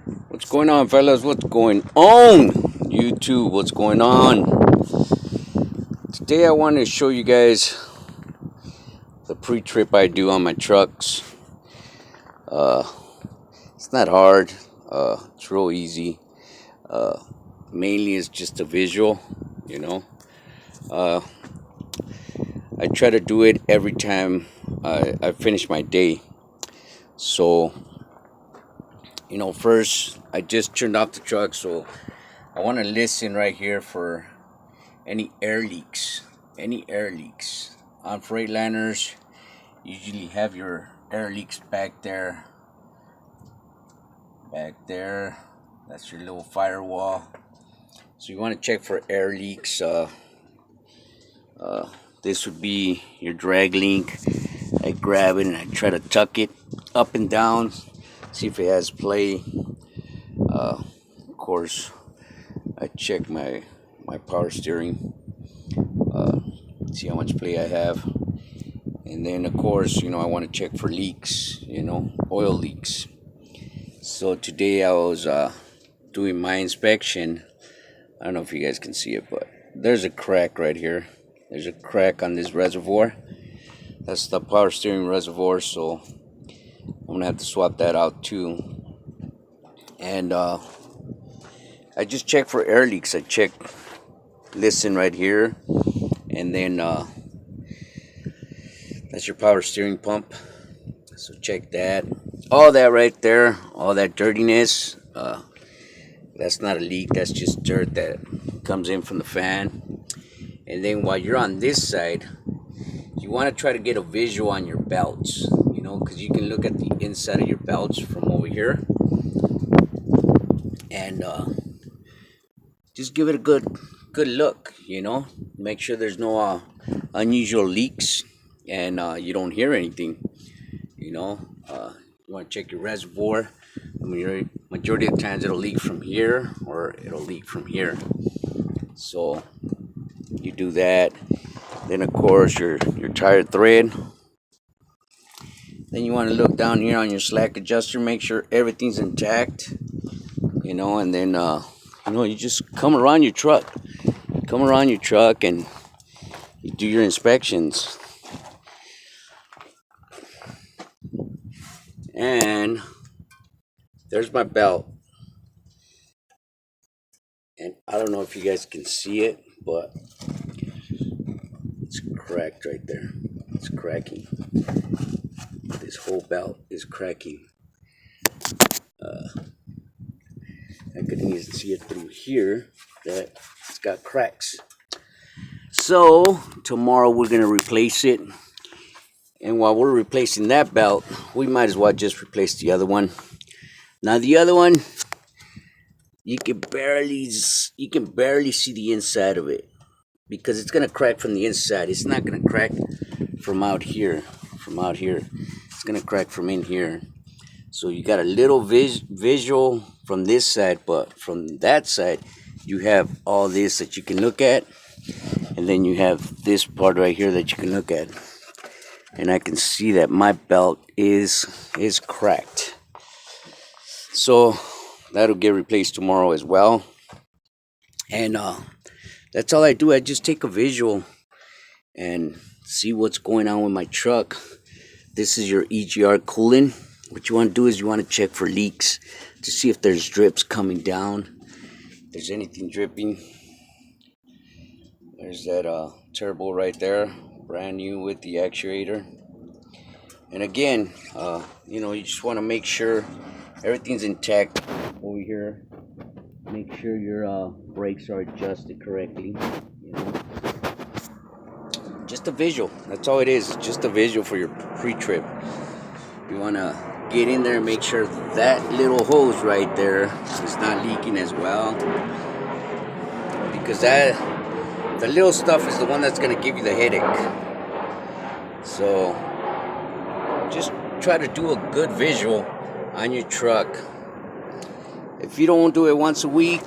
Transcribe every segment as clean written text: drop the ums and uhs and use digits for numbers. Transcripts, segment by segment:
What's going on, fellas? What's going on? YouTube, what's going on? Today I wanted to show you guys the pre-trip I do on my trucks. It's not hard. It's real easy. Mainly it's just a visual, you know. I try to do it every time I finish my day. So, first I just turned off the truck, so I want to listen right here for any air leaks. Any air leaks. On Freightliners, usually have your air leaks back there. That's your little firewall. So you want to check for air leaks. This would be your drag link. I grab it and I try to tuck it up and down, see if it has play. Of course, I check my power steering, see how much play I have, and then of course, I want to check for leaks, oil leaks. So today I was doing my inspection. I don't know if you guys can see it, but there's a crack right here. There's a crack on this reservoir. That's the power steering reservoir, so I'm gonna have to swap that out too. And I just check for air leaks. I check, listen right here, and then that's your power steering pump. So check that. All that right there, all that dirtiness, that's not a leak. That's just dirt that comes in from the fan. And then while you're on this side, you want to try to get a visual on your belts, because you can look at the inside of your belts from over here, and just give it a good look. Make sure there's no unusual leaks, and you don't hear anything. You want to check your reservoir. Majority of the times it'll leak from here or it'll leak from here. So you do that. Then of course your tire thread. Then you want to look down here on your slack adjuster, make sure everything's intact. And then you just come around your truck. And you do your inspections. And there's my belt. And I don't know if you guys can see it, but it's cracked right there. It's cracking. This whole belt is cracking. I could even see it through here that it's got cracks. So tomorrow we're going to replace it. And while we're replacing that belt, we might as well just replace the other one. Now the other one, you can barely see the inside of it, because it's gonna crack from the inside. It's not gonna crack from out here. It's gonna crack from in here. So you got a little visual from this side, but from that side, you have all this that you can look at, and then you have this part right here that you can look at. And I can see that my belt is cracked. So that'll get replaced tomorrow as well. And that's all I do. I just take a visual and see what's going on with my truck. This is your EGR coolant. What you want to do is you want to check for leaks to see if there's drips coming down. If there's anything dripping. There's that turbo right there, brand new with the actuator. And again, you just want to make sure everything's intact over here. Make sure your brakes are adjusted correctly. Just a visual. That's all it is. Just a visual for your pre-trip. You want to get in there and make sure that little hose right there is not leaking as well, because the little stuff is the one that's going to give you the headache. So just try to do a good visual on your truck. If you don't do it once a week,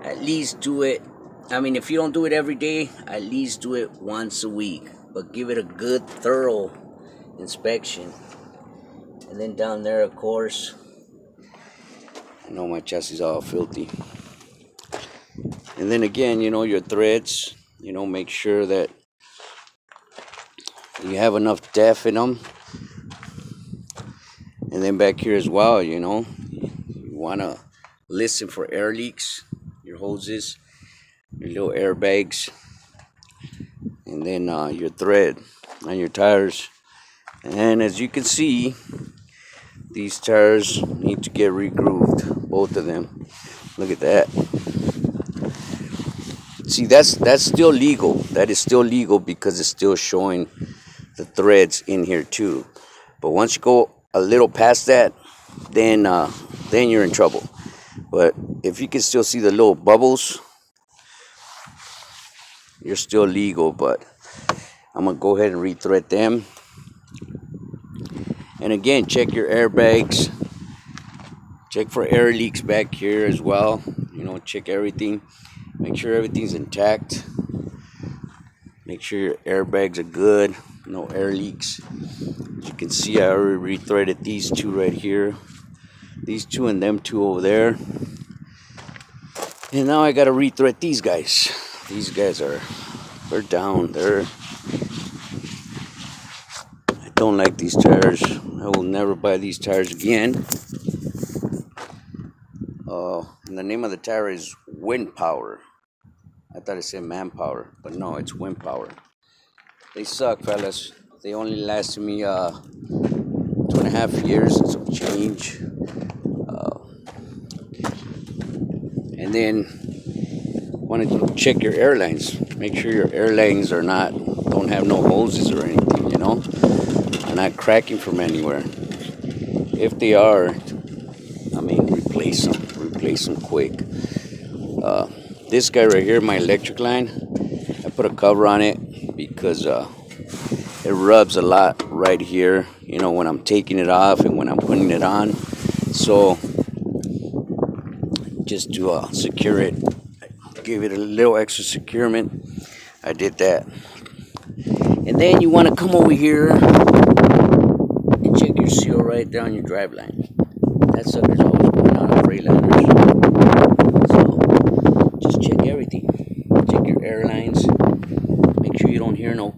at least do it. If you don't do it every day, at least do it once a week. But give it a good, thorough inspection. And then down there, of course, You know, my chassis is all filthy. And then again, you know, your threads, you know, make sure that you have enough depth in them. And then back here as well, you know, you want to listen for air leaks, your hoses, your little airbags, and then your thread on your tires. And as you can see, these tires need to get re-grooved, both of them. Look at that. See, that's still legal. That is still legal because it's still showing the threads in here too. But once you go a little past that, then you're in trouble. But if you can still see the little bubbles, you're still legal. But I'm gonna go ahead and rethread them. And again, check your airbags. Check for air leaks back here as well. You know, check everything. Make sure everything's intact. Make sure your airbags are good. No air leaks. As you can see, I already rethreaded these two right here. These two and them two over there. And now I gotta rethread these guys. These guys they're down. I don't like these tires. I will never buy these tires again. And the name of the tire is Wind Power. I thought it said Manpower, but no, it's Wind Power. They suck, fellas. They only lasted me 2.5 years and some change. And then want to check your airlines. Make sure your airlines don't have no hoses or anything, you know. They're not cracking from anywhere. If they are, I mean, replace them quick. This guy right here, my electric line, I put a cover on it because it rubs a lot right here, you know, when I'm taking it off and when I'm putting it on. So just to secure it, give it a little extra securement, I did that. And then you want to come over here and check your seal right down your drive line. That sucker's always going out of Freightliner. So just check everything. Check your airlines. Make sure you don't hear no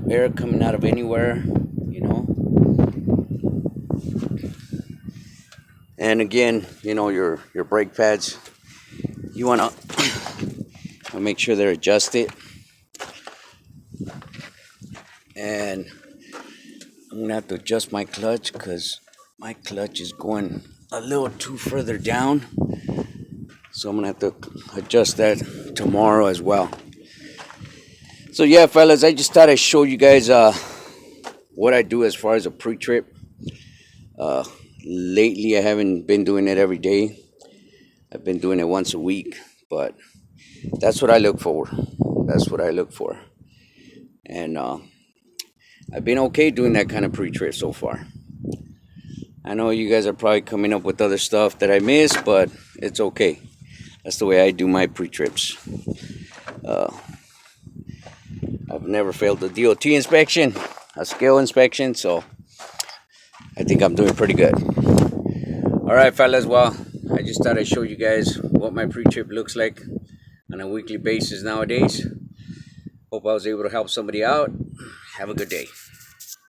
air coming out of anywhere, you know. And again, you know, your brake pads, you want to make sure they're adjusted. And I'm gonna have to adjust my clutch because my clutch is going a little too further down. So I'm gonna have to adjust that tomorrow as well. So yeah, fellas, I just thought I'd show you guys what I do as far as a pre-trip. Lately, I haven't been doing it every day. I've been doing it once a week, but that's what I look for. That's what I look for. And I've been okay doing that kind of pre-trip so far. I know you guys are probably coming up with other stuff that I missed, but it's okay. That's the way I do my pre-trips. I've never failed the DOT inspection, a scale inspection, so I think I'm doing pretty good. All right, fellas, well, I just thought I'd show you guys what my pre-trip looks like on a weekly basis nowadays. Hope I was able to help somebody out. Have a good day.